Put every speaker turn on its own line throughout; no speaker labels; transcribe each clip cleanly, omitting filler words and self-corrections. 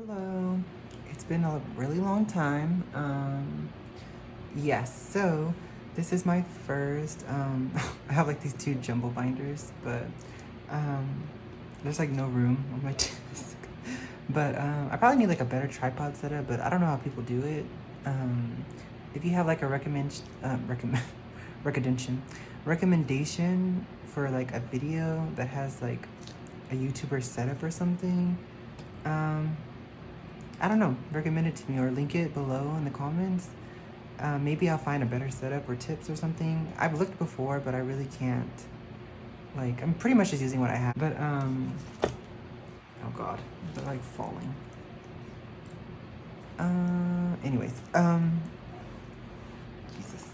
Hello. It's been a really long time. Yes, so this is my first, I have like these two jumbo binders, but um, there's like no room on my desk. But I probably need like a better tripod setup, but I don't know how people do it. If you have like a recommendation, recommendation for like a video that has like a YouTuber setup or something, um, I don't know, recommend it to me or link it below in the comments. Maybe I'll find a better setup or tips or something. I've looked before, but I really can't. Like, I'm pretty much just using what I have. But, oh God, they're like falling. Anyways, Jesus.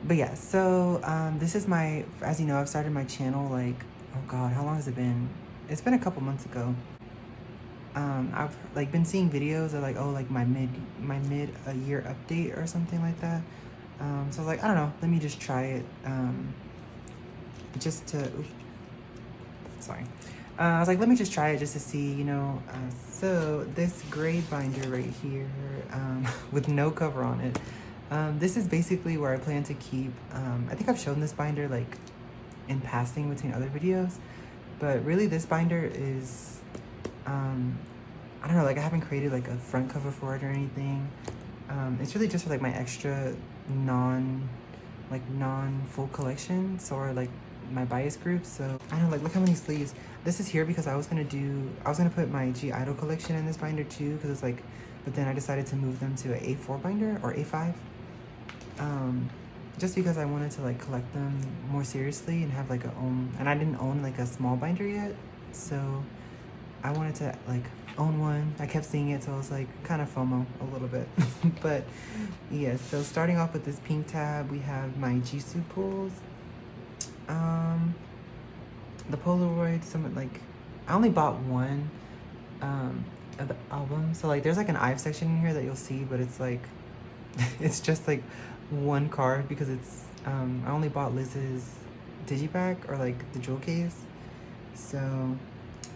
But yeah, so, this is my, as you know, I've started my channel like, oh God, how long has it been? It's been a couple months ago. I've like been seeing videos of like, oh, like my mid a year update or something like that. So I was like, I don't know, let me just try it. Just to, oops, sorry. I was like, let me just try it just to see, you know. So this gray binder right here, with no cover on it. This is basically where I plan to keep, I think I've shown this binder like in passing between other videos, but really this binder is, I don't know, like I haven't created like a front cover for it or anything. It's really just for like my extra non full collections or like my bias group. So I don't know, like look how many sleeves. This is here because I was gonna put my G-Idol collection in this binder too, because it's like, but then I decided to move them to an A4 binder or A5. Just because I wanted to like collect them more seriously and have like and I didn't own like a small binder yet, so I wanted to like own one. I kept seeing it, so I was like kind of FOMO a little bit. But yeah, so starting off with this pink tab, we have my Jisoo pulls. The Polaroid, I only bought one of the album. So like there's like an IVE section in here that you'll see, but it's like it's just like one card because it's I only bought Liz's digipack or like the jewel case. So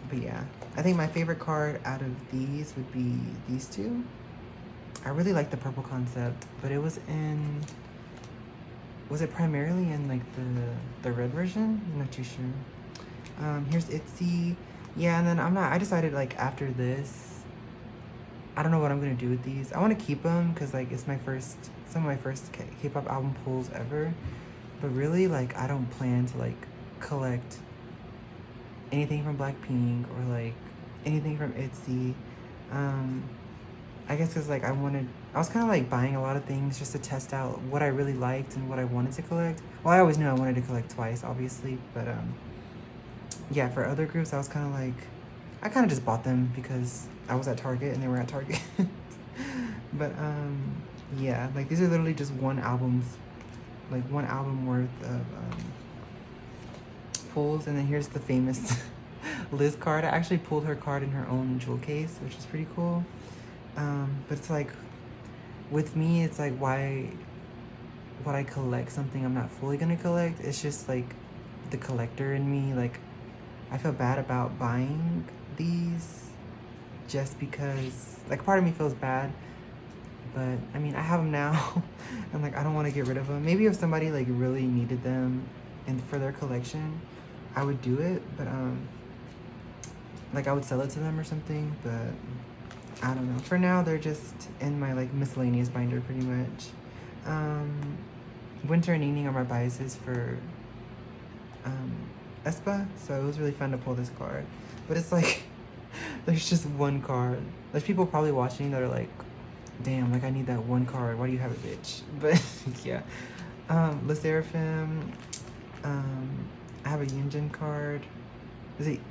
but yeah, I think my favorite card out of these would be these two. I really like the purple concept, but it was it primarily in like the red version? I'm not too sure. Here's Itzy. Yeah, and then I decided like after this, I don't know what I'm gonna do with these. I want to keep them because like it's some of my first K-pop album pulls ever. But really, like I don't plan to like collect anything from Blackpink or like anything from Itzy. I guess because like I was kind of like buying a lot of things just to test out what I really liked and what I wanted to collect. Well, I always knew I wanted to collect Twice, obviously, but yeah, for other groups, I was kind of like, I kind of just bought them because I was at Target and they were at Target. But yeah, like these are literally just one album worth of pulls, and then here's the famous Liz card. I actually pulled her card in her own jewel case, which is pretty cool. But it's like, with me, it's like why would I collect something I'm not fully gonna collect? It's just like the collector in me, like I feel bad about buying these just because like part of me feels bad, but I mean I have them now and like I don't want to get rid of them. Maybe if somebody like really needed them and for their collection, I would do it, but like I would sell it to them or something, but I don't know. For now, they're just in my like miscellaneous binder pretty much. Winter and Ningning are my biases for aespa, so it was really fun to pull this card. But it's like, there's just one card. There's people probably watching that are like, damn, like I need that one card. Why do you have it, bitch? But yeah. Le Sserafim. I have a Yunjin card. Is it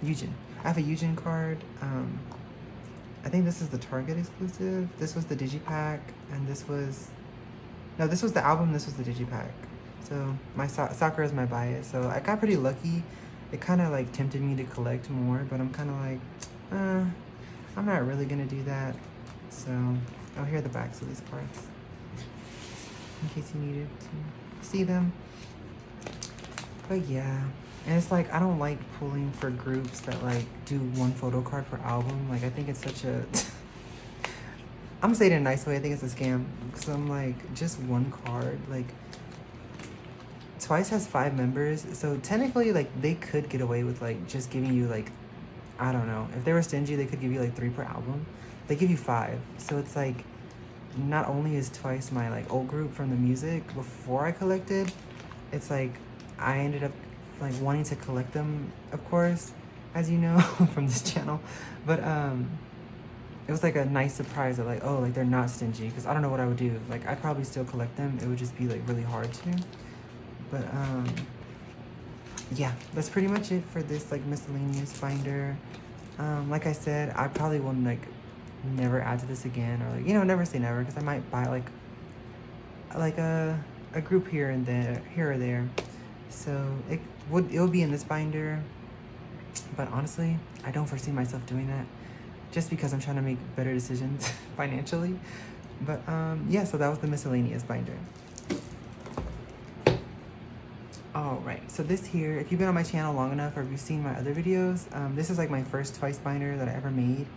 Yujin? I have a Yujin card. I think this is the Target exclusive. This was the digipack, and this was the album, this was the digipack. So my Sakura is my bias. So I got pretty lucky. It kind of like tempted me to collect more, but I'm kind of like, I'm not really gonna do that. So, oh, here are the backs of these cards, in case you needed to see them. But yeah, And it's like, I don't like pulling for groups that like do one photo card per album. Like, I think it's such a I'm gonna say it in a nice way. I think it's a scam because I'm like, just one card. Like, Twice has 5 members, so technically, like, they could get away with like just giving you like, I don't know, if they were stingy, they could give you like 3 per album. They give you 5, so it's like, not only is Twice my like old group from the music before I collected, it's like I ended up like wanting to collect them, of course, as you know from this channel, but it was like a nice surprise that like, oh, like they're not stingy, because I don't know what I would do. Like, I'd probably still collect them. It would just be like really hard to. But yeah, that's pretty much it for this like miscellaneous binder. Like I said, I probably will like never add to this again, or like, you know, never say never, because I might buy like a group here and there, here or there. So it'll be in this binder, but honestly, I don't foresee myself doing that, just because I'm trying to make better decisions financially. But yeah, so that was the miscellaneous binder. All right, so this here, if you've been on my channel long enough, or if you've seen my other videos, this is like my first Twice binder that I ever made.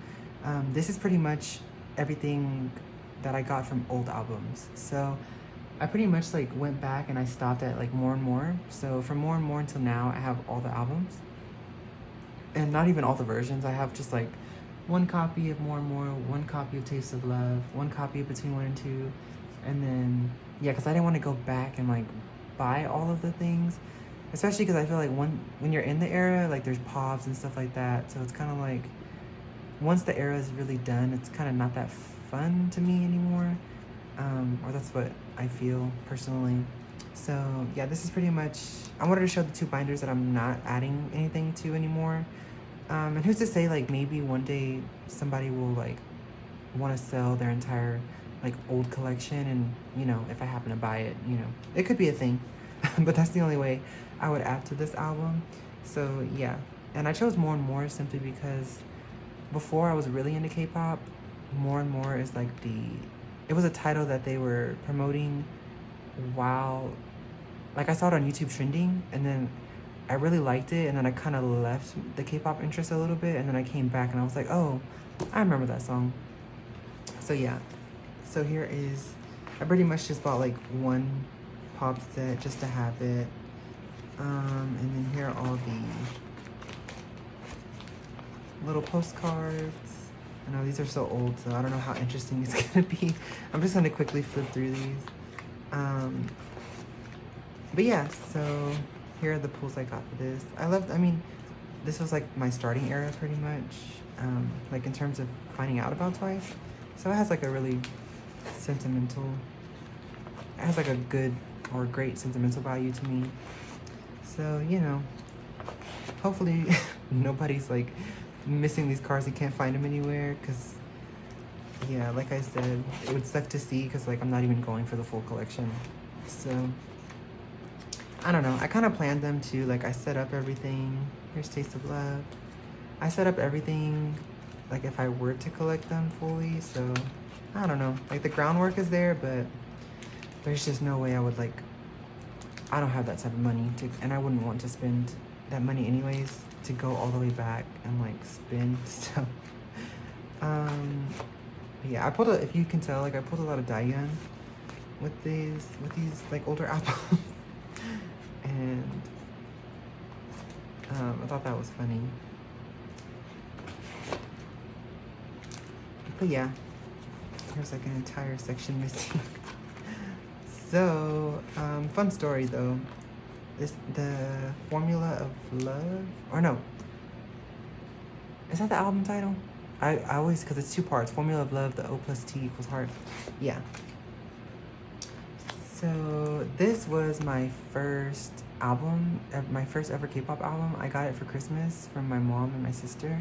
This is pretty much everything that I got from old albums. So I pretty much like went back and I stopped at like More and More. So from More and More until now, I have all the albums. And not even all the versions. I have just like 1 copy of More and More, 1 copy of Taste of Love, 1 copy of Between 1 and 2. And then, yeah, because I didn't want to go back and like buy all of the things. Especially because I feel like when you're in the era, like there's pops and stuff like that. So it's kind of like, once the era is really done, it's kind of not that fun to me anymore. Or that's what I feel personally. So yeah, this is pretty much, I wanted to show the 2 binders that I'm not adding anything to anymore. And who's to say, like, maybe one day somebody will like want to sell their entire like old collection, and you know, if I happen to buy it, you know, it could be a thing. But that's the only way I would add to this album. So yeah, and I chose More and More simply because before I was really into K-pop, More and More is like it was a title that they were promoting while, like, I saw it on YouTube trending, and then I really liked it, and then I kind of left the K-pop interest a little bit, and then I came back and I was like, oh, I remember that song. So yeah, so here is, I pretty much just bought like 1 pop set just to have it. And then here are all the little postcards. I know these are so old, so I don't know how interesting it's gonna be. I'm just gonna quickly flip through these. But yeah, so here are the pulls I got for this. I mean, this was like my starting era pretty much, like in terms of finding out about Twice. So it has like a really sentimental, it has like a good or great sentimental value to me. So, you know, hopefully nobody's like missing these cards and can't find them anywhere, because yeah, like I said, it would suck to see, because like I'm not even going for the full collection. So I don't know, I kind of planned them too. Like, I set up everything. Here's Taste of Love. I set up everything like if I were to collect them fully. So I don't know, like the groundwork is there, but there's just no way I would like, I don't have that type of money to, and I wouldn't want to spend that money anyways to go all the way back and like spend. So but yeah, I pulled if you can tell, like I pulled a lot of Daeyeon with these like older albums. And I thought that was funny. But yeah, there's like an entire section missing. So, fun story though. The Formula of Love, or no, is that the album title? I always, because it's 2 parts, Formula of Love, the O plus T equals heart. Yeah. So this was my first album, my first ever K-pop album. I got it for Christmas from my mom and my sister.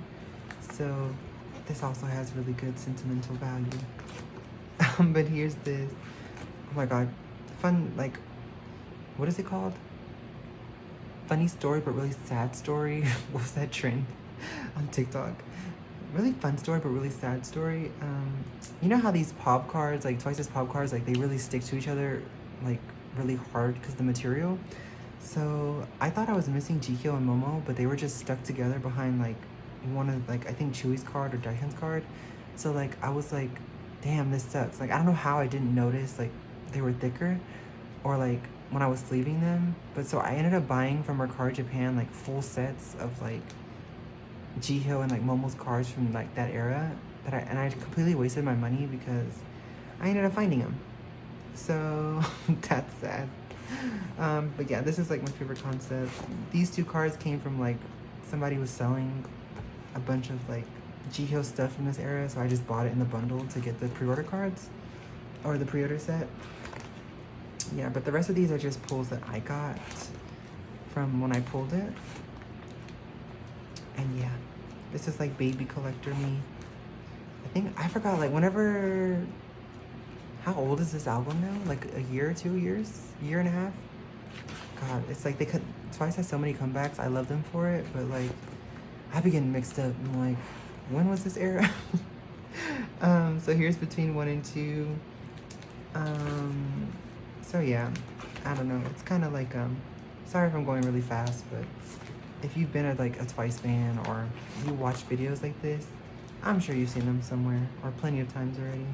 So this also has really good sentimental value. But here's this, oh my god, fun, like, what is it called? Funny story but really sad story. What was that trend on TikTok? Really fun story but really sad story. You know how these pop cards, like Twice's pop cards, like they really stick to each other like really hard because the material. So I thought I was missing GQ and Momo, but they were just stuck together behind like one of like I think Chewy's card or Daikhan's card. So like I was like, damn, this sucks. Like I don't know how I didn't notice like they were thicker, or like when I was sleeving them. But so I ended up buying from Mercari Japan like full sets of like Jihyo and like Momo's cards from like that era. And I completely wasted my money because I ended up finding them. So that's sad. But yeah, this is like my favorite concept. These two cards came from like somebody was selling a bunch of like Jihyo stuff from this era, so I just bought it in the bundle to get the pre-order cards or the pre-order set. Yeah, but the rest of these are just pulls that I got from when I pulled it. And yeah, this is like baby collector me. I forgot like whenever. How old is this album now? Like a year, 2 years, year and a half? God, it's like Twice has so many comebacks. I love them for it, but like I be getting mixed up. I'm like, when was this era? So here's between 1 and 2. So yeah, I don't know. It's kind of like sorry if I'm going really fast, but if you've been a Twice fan or you watch videos like this, I'm sure you've seen them somewhere or plenty of times already.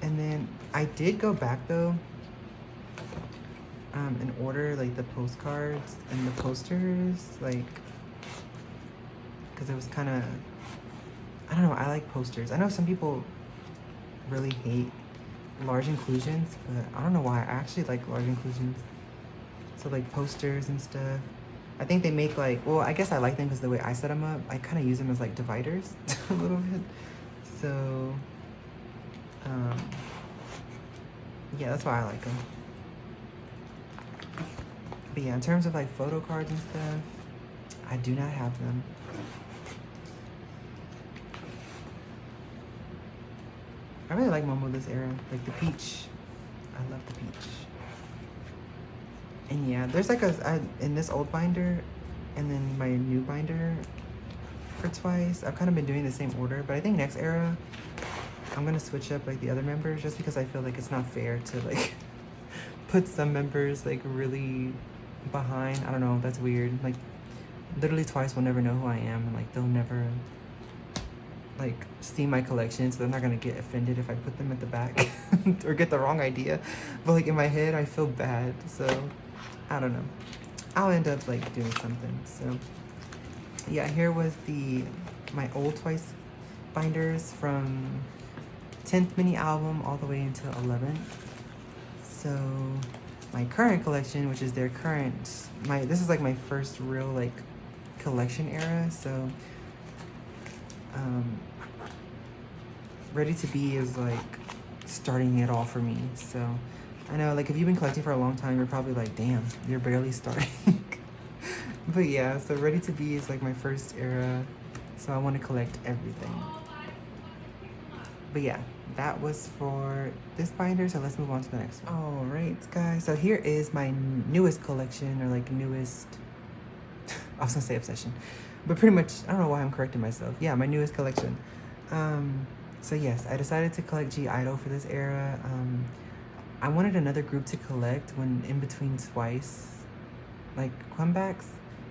And then I did go back though and order like the postcards and the posters, like, because it was kind of, I don't know, I like posters. I know some people really hate large inclusions, but I don't know why. I actually like large inclusions. So like posters and stuff. I think they make like, well, I guess I like them because the way I set them up, I kind of use them as like dividers a little bit. So yeah, that's why I like them. But yeah, in terms of like photo cards and stuff, I do not have them. I really like Momo this era, like the peach. I love the peach. And yeah, there's like in this old binder and then my new binder for Twice, I've kind of been doing the same order, but I think next era, I'm gonna switch up like the other members just because I feel like it's not fair to like put some members like really behind. I don't know, that's weird. Like literally Twice will never know who I am, and like they'll never like see my collection, so they're not gonna get offended if I put them at the back or get the wrong idea. But like in my head I feel bad, so I don't know. I'll end up like doing something. So yeah, here was my old Twice binders from 10th mini album all the way into 11th. So my current collection, which is their current, this is like my first real like collection era. So Ready to Be is like starting it all for me. So I know like if you've been collecting for a long time, you're probably like, damn, you're barely starting. But yeah, so Ready to Be is like my first era. So I want to collect everything. But yeah, that was for this binder, so let's move on to the next one. All right, guys, so here is my newest collection, or like newest, I was gonna say obsession, but pretty much, I don't know why I'm correcting myself. Yeah, my newest collection. So yes, I decided to collect (G)I-DLE for this era. I wanted another group to collect when in between Twice, like comebacks.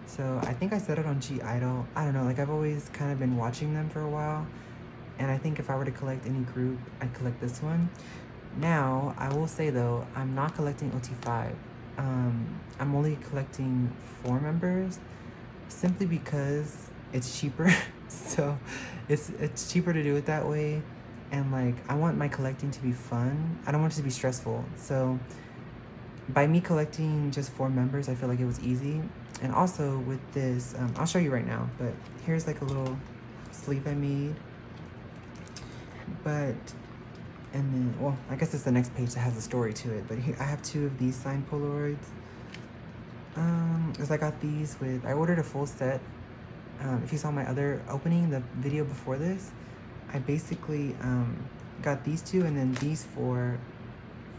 So I think I set it on (G)I-DLE. I don't know, like I've always kind of been watching them for a while. And I think if I were to collect any group, I'd collect this one. Now, I will say though, I'm not collecting OT5. I'm only collecting 4 members simply because it's cheaper. So it's cheaper to do it that way. And like, I want my collecting to be fun. I don't want it to be stressful. So by me collecting just 4 members, I feel like it was easy. And also with this, I'll show you right now, but here's like a little sleeve I made. But, and then, well, I guess it's the next page that has a story to it. But here, I have 2 of these signed Polaroids. Because I got these I ordered a full set. If you saw my other opening, the video before this, I basically got these 2 and then these 4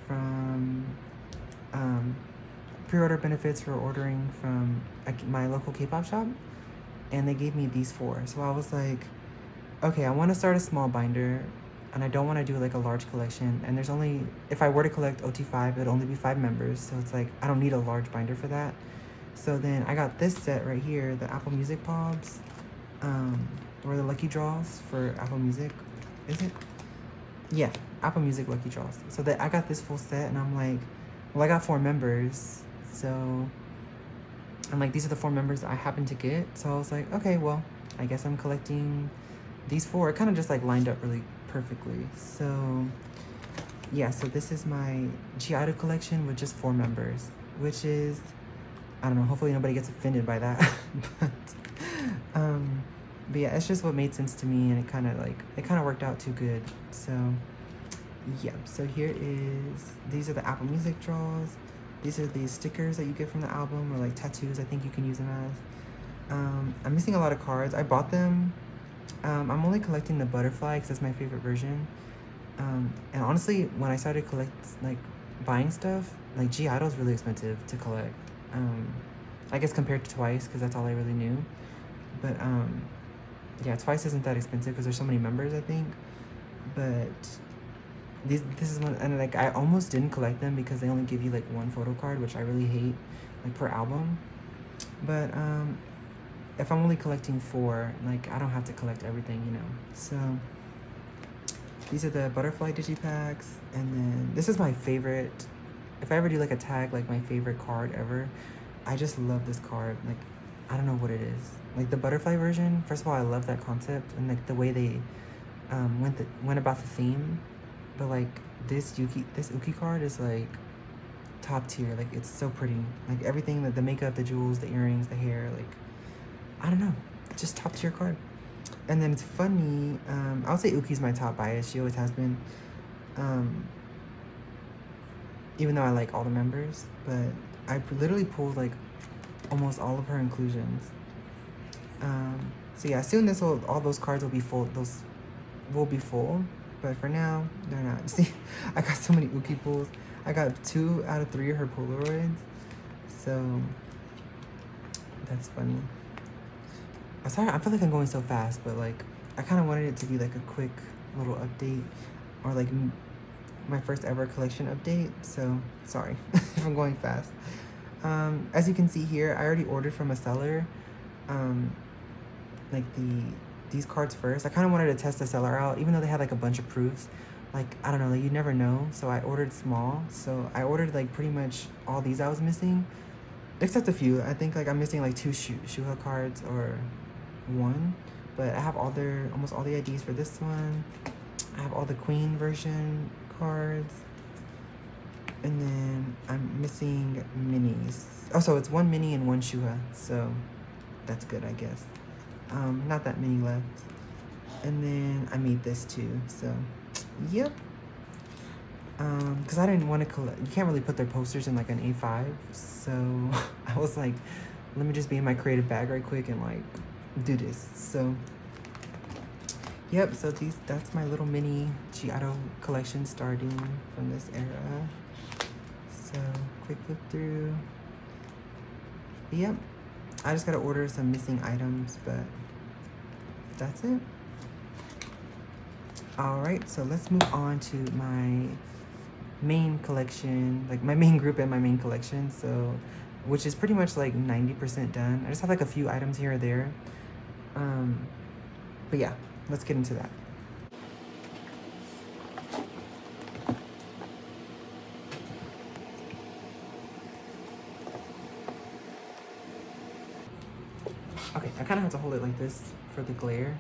from pre-order benefits for ordering from my local K-pop shop. And they gave me these 4. So I was like, okay, I want to start a small binder. and I don't want to do like a large collection. And there's only, if I were to collect OT5, it'd only be 5 members. So it's like, I don't need a large binder for that. So then I got this set right here, the Apple Music Pobs, or the Lucky Draws for Apple Music. Is it? Yeah, Apple Music Lucky Draws. So that I got this full set, and I'm like, well, I got 4 members. So I'm like, these are the 4 members I happen to get. So I was like, okay, well, I guess I'm collecting these 4. It kind of just like lined up really perfectly. So yeah, so this is my G-Idle collection with just 4 members, which is, I don't know, hopefully nobody gets offended by that. But yeah, it's just what made sense to me, and it kind of worked out too good. So yeah, so here is, these are the Apple Music draws. These are the stickers that you get from the album, or like tattoos, I think you can use them as. I'm missing a lot of cards. I bought them. I'm only collecting the butterfly because that's my favorite version. And honestly, when I started buying stuff, like G-Idle is really expensive to collect. I guess compared to Twice, because that's all I really knew. But yeah, Twice isn't that expensive because there's so many members, I think. But this is one, and like I almost didn't collect them because they only give you like 1 photo card, which I really hate, like per album. But if I'm only collecting 4, like I don't have to collect everything, you know. So these are the butterfly digipacks, and then this is my favorite. If I ever do like a tag, like my favorite card ever, I just love this card. Like, I don't know what it is. Like the butterfly version, first of all, I love that concept and like the way they went about the theme. But like this Uki card is like top tier. Like it's so pretty. Like everything, the makeup, the jewels, the earrings, the hair, like I don't know, just top tier card. And then it's funny, I would say Uki's my top bias. She always has been. Even though I like all the members, but I literally pulled like almost all of her inclusions. So yeah, soon all those cards will be full. Those will be full, but for now they're not. See, I got so many Uki pulls. I got 2 out of 3 of her Polaroids, so that's funny. I'm sorry, I feel like I'm going so fast, but like I kind of wanted it to be like a quick little update, or like my first ever collection update. So sorry if I'm going fast. As you can see here, I already ordered from a seller like these cards first. I kind of wanted to test the seller out, even though they had like a bunch of proofs. Like, I don't know, like you never know. So I ordered small. So I ordered like pretty much all these I was missing, except a few. I think like I'm missing like 2 Shuha cards, or 1, but I have almost all the IDs for this one. I have all the Queen version cards, and then I'm missing minis. Oh, so it's 1 mini and 1 Shuha, so that's good, I guess. Not that many left. And then I made this too, so yep. Because I didn't want to collect, you can't really put their posters in like an A5, so I was like, let me just be in my creative bag right quick and like do this. So yep, so that's my little mini G-Idle collection starting from this era. So quick flip through. Yep, I just gotta order some missing items, but that's it. All right, so let's move on to my main collection, like my main group and my main collection. So, which is pretty much like 90% done. I just have like a few items here or there. But yeah, let's get into that. Okay, I kind of have to hold it like this for the glare.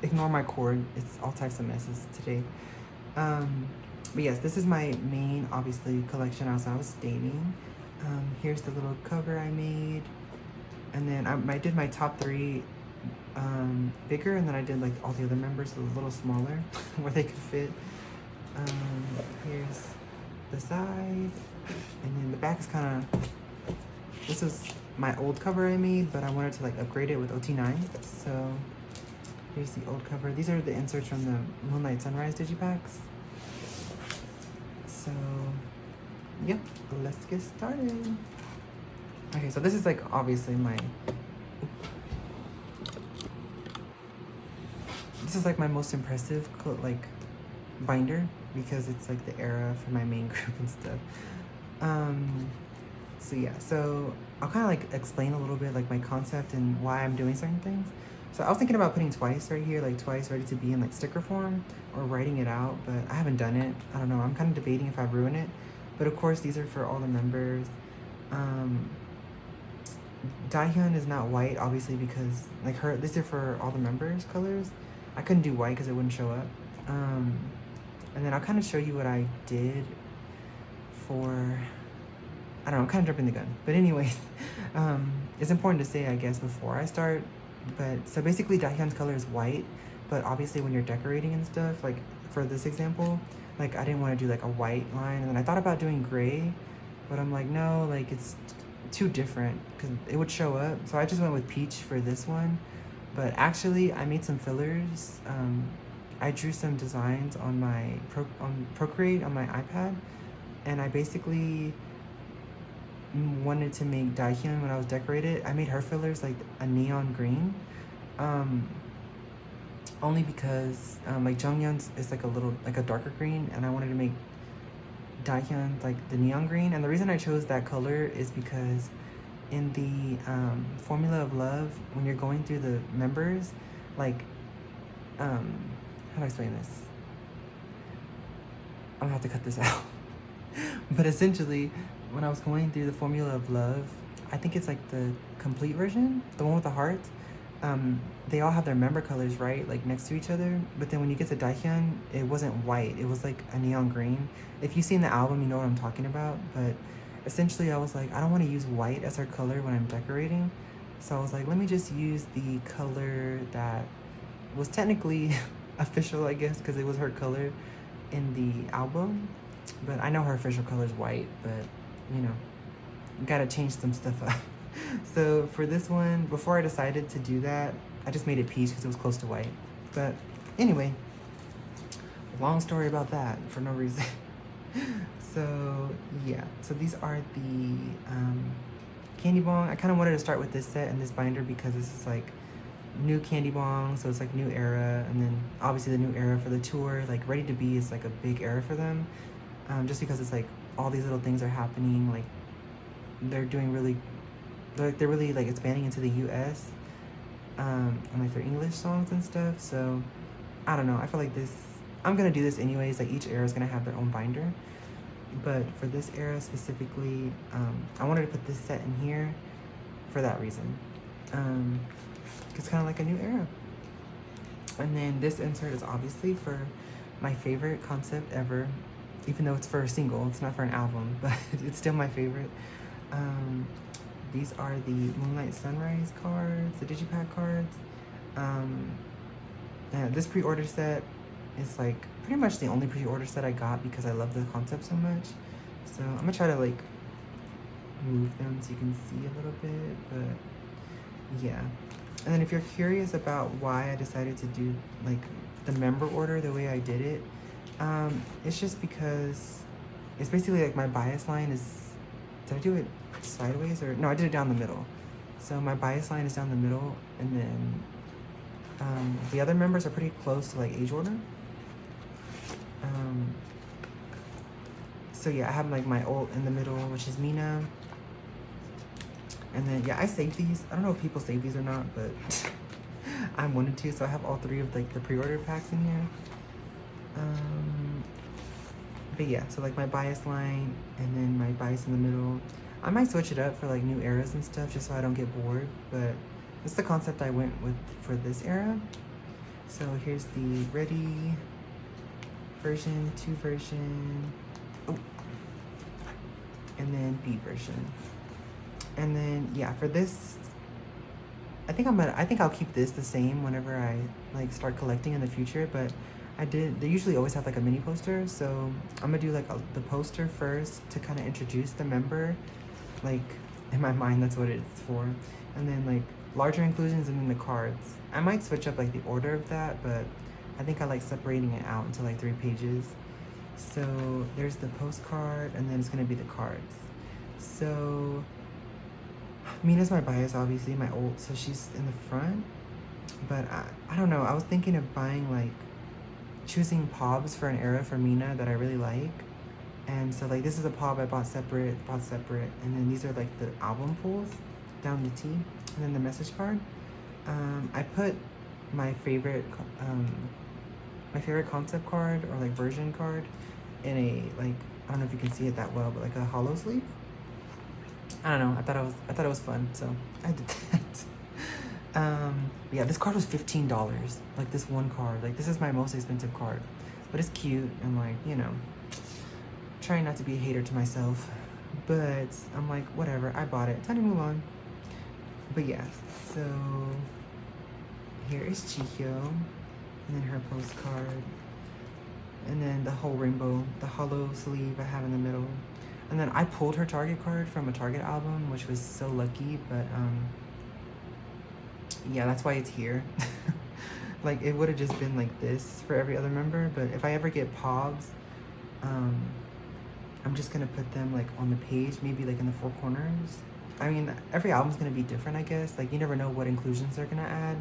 Ignore my cord, it's all types of messes today. But yes, this is my main, obviously, collection as I was stating. Here's the little cover I made. And then I did my top 3 bigger, and then I did like all the other members a little smaller where they could fit. Here's the side, and then the back is kind of, this is my old cover I made, but I wanted to like upgrade it with OT9. So here's the old cover. These are the inserts from the Moonlight Sunrise digipacks. So yep, let's get started. Okay, so this is like obviously this is like my most impressive binder because it's like the era for my main group and stuff. So yeah, so I'll kind of like explain a little bit like my concept and why I'm doing certain things. So I was thinking about putting twice right here, like twice ready to be in like sticker form or writing it out, but I haven't done it. I don't know. I'm kind of debating if I ruin it. But of course, these are for all the members. Dahyun is not white, obviously, because like these are for all the members' colors. I couldn't do white because it wouldn't show up. And then I'll kind of show you what I did for, I don't know, I'm kind of jumping the gun. But anyways, it's important to say, I guess, before I start. But so basically Dahyun's color is white, but obviously when you're decorating and stuff, like for this example, like I didn't want to do like a white line. And then I thought about doing gray, but I'm like, no, like it's too different because it would show up. So I just went with peach for this one. But actually I made some fillers. I drew some designs on my Procreate on my iPad, and I basically wanted to make Dahyun when I was decorated. I made her fillers like a neon green, only because like Jonghyun's is like a little like a darker green, and I wanted to make Dahyun like the neon green. And the reason I chose that color is because in the Formula of Love, when you're going through the members, like how do I explain this? I'm gonna have to cut this out. But essentially, when I was going through the Formula of Love, I think it's like the complete version, the one with the hearts. They all have their member colors, right? Like next to each other. But then when you get to Dahyun, it wasn't white. It was like a neon green. If you've seen the album, you know what I'm talking about. But essentially, I was like, I don't want to use white as her color when I'm decorating. So I was like, let me just use the color that was technically official, I guess, because it was her color in the album. But I know her official color is white, but you know, gotta change some stuff up. So for this one, before I decided to do that, I just made it peach because it was close to white. But anyway, long story about that for no reason. So yeah, so these are the candy bong. I kind of wanted to start with this set and this binder because this is like new candy bong, so it's like new era, and then obviously the new era for the tour, like Ready to Be is like a big era for them, just because it's like all these little things are happening, like they're really like expanding into the US, and like their English songs and stuff. So I don't know, I feel like I'm gonna do this anyways, like each era is gonna have their own binder. But for this era specifically, I wanted to put this set in here for that reason. It's kind of like a new era. And then this insert is obviously for my favorite concept ever, even though it's for a single, it's not for an album, but it's still my favorite. These are the Moonlight Sunrise cards, the Digipack cards. This pre-order set is like pretty much the only pre-order set I got because I love the concept so much. So I'm gonna try to like move them so you can see a little bit, but yeah. And then if you're curious about why I decided to do like the member order the way I did it, it's just because it's basically like my bias line is, did I do it sideways or no, I did it down the middle. So my bias line is down the middle, and then the other members are pretty close to like age order. So yeah, I have like my ult in the middle, which is Mina. And then yeah, I saved these. I don't know if people save these or not, but I wanted to, so I have all three of like the pre-order packs in here. But yeah, so like my bias line and then my bias in the middle. I might switch it up for like new eras and stuff just so I don't get bored, but it's the concept I went with for this era. So here's the Ready version, 2 version, and then B version. And then yeah, for this, I think I'll keep this the same whenever I like start collecting in the future, but they usually always have like a mini poster, so I'm gonna do like the poster first to kind of introduce the member, like in my mind that's what it's for, and then like larger inclusions and then the cards. I might switch up like the order of that, but I think I like separating it out into like 3 pages. So there's the postcard, and then it's gonna be the cards. So Mina's my bias, obviously, my ult, so she's in the front. But I don't know, I was thinking of buying like choosing pobs for an era for Mina that I really like. And so like this is a pob I bought separate, and then these are like the album pulls down the T, and then the message card. I put my favorite concept card or like version card in a, like, I don't know if you can see it that well, but like a hollow sleeve. I don't know. I thought it was fun, so I did that. Yeah, this card was $15. Like this one card. Like this is my most expensive card, but it's cute and like, you know, trying not to be a hater to myself, but I'm like, whatever. I bought it. Time to move on. But yeah, so here is Chihyo, and then her postcard, and then the whole rainbow, the hollow sleeve I have in the middle. And then I pulled her Target card from a Target album, which was so lucky, but yeah, that's why it's here. Like it would have just been like this for every other member, but if I ever get pobs, I'm just gonna put them like on the page, maybe like in the four corners. I mean, every album's gonna be different, I guess. Like you never know what inclusions they're gonna add,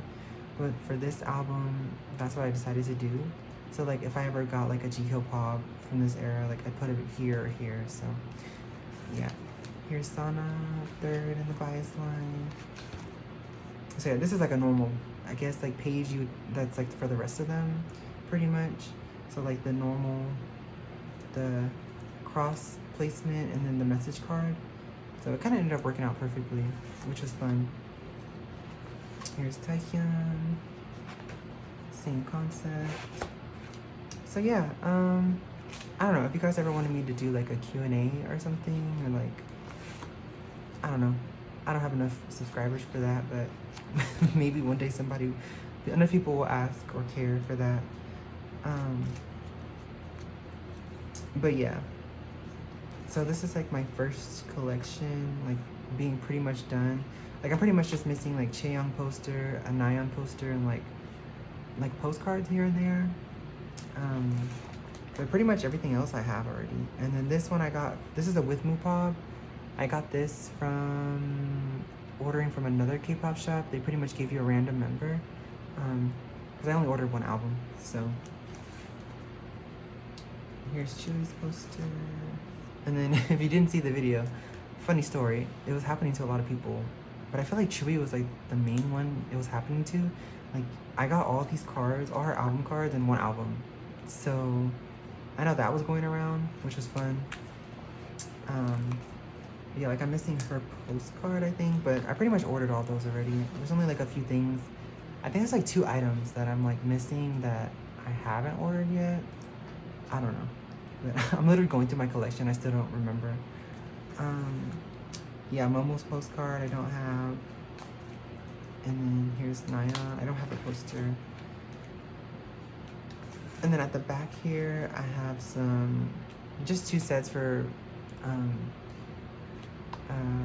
but for this album, that's what I decided to do. So like if I ever got like a Jihyo pop from this era, like I put it here or here. So yeah, here's Sana, third in the bias line. So yeah, this is like a normal, I guess, like page that's like for the rest of them, pretty much. So like the normal, the cross placement, and then the message card. So it kind of ended up working out perfectly, which was fun. Here's Taehyun, same concept. So yeah, I don't know if you guys ever wanted me to do like a Q&A or something, or like, I don't know. I don't have enough subscribers for that, but maybe one day enough people will ask or care for that. But yeah. So this is like my first collection, like being pretty much done. Like I'm pretty much just missing like Chaeyoung poster, a Nayeon poster, and like postcards here and there. But pretty much everything else I have already. And then this one this is a with Mupop. I got this from ordering from another K-pop shop. They pretty much gave you a random member. Because I only ordered one album, so. Here's Chewy's poster. And then if you didn't see the video, funny story, it was happening to a lot of people. But I feel like Chewy was like the main one it was happening to. Like I got all these cards, all her album cards in one album. So I know that was going around, which was fun. Yeah, like I'm missing her postcard, I think, but I pretty much ordered all those already. There's only like a few things. I think there's like 2 items that I'm like missing that I haven't ordered yet. I don't know. But I'm literally going through my collection. I still don't remember. Yeah, Momo's postcard I don't have. And then here's Nayeon. I don't have a poster. And then at the back here, I have just 2 sets for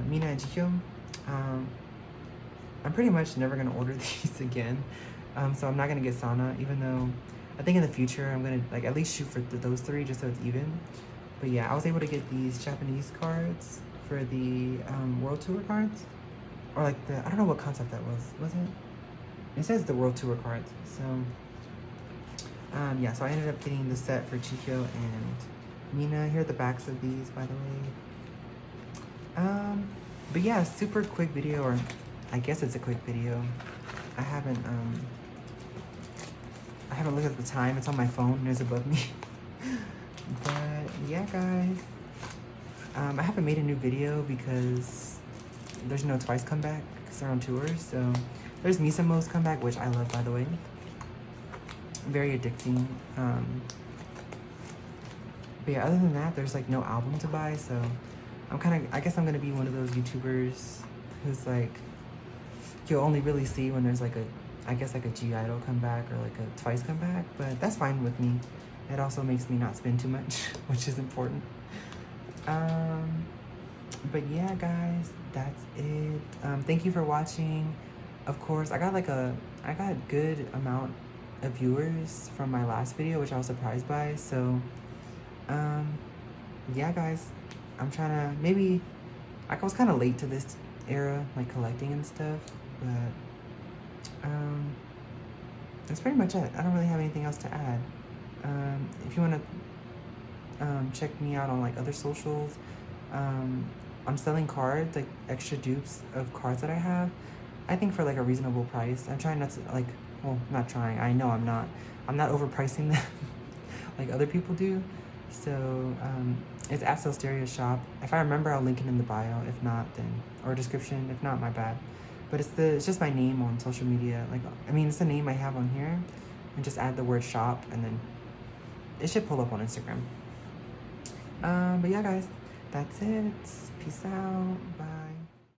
Mina and Jihyo. I'm pretty much never gonna order these again. So I'm not gonna get Sana, even though I think in the future I'm gonna like at least shoot for those 3 just so it's even. But yeah, I was able to get these Japanese cards for the World Tour cards. Or like I don't know what concept that was it? It says the World Tour cards. So yeah, so I ended up getting the set for Jihyo and Mina. Here are the backs of these, by the way. But yeah, super quick video, or I guess it's a quick video. I haven't looked at the time. It's on my phone. It's above me. But yeah, guys. I haven't made a new video because there's no Twice comeback because they're on tours. So there's Misamo's comeback, which I love, by the way. Very addicting. But yeah, other than that, there's like no album to buy. So I guess I'm gonna be one of those YouTubers who's like, you'll only really see when there's like I guess like a G-Idol comeback or like a Twice comeback, but that's fine with me. It also makes me not spend too much, which is important. But yeah, guys, that's it. Thank you for watching. Of course, I got good amount of viewers from my last video, which I was surprised by. So, yeah, guys, I'm trying to I was kind of late to this era, like collecting and stuff, but that's pretty much it. I don't really have anything else to add. If you want to check me out on like other socials, I'm selling cards, like extra dupes of cards that I have, I think for like a reasonable price. I'm trying not to like, well, not trying, I know I'm not overpricing them like other people do. So it's at Celsteria Shop. If I remember, I'll link it in the bio. If not, then, or description. If not, my bad. But it's just my name on social media. Like, I mean, it's the name I have on here, and just add the word shop, and then it should pull up on Instagram. But yeah, guys, that's it. Peace out. Bye.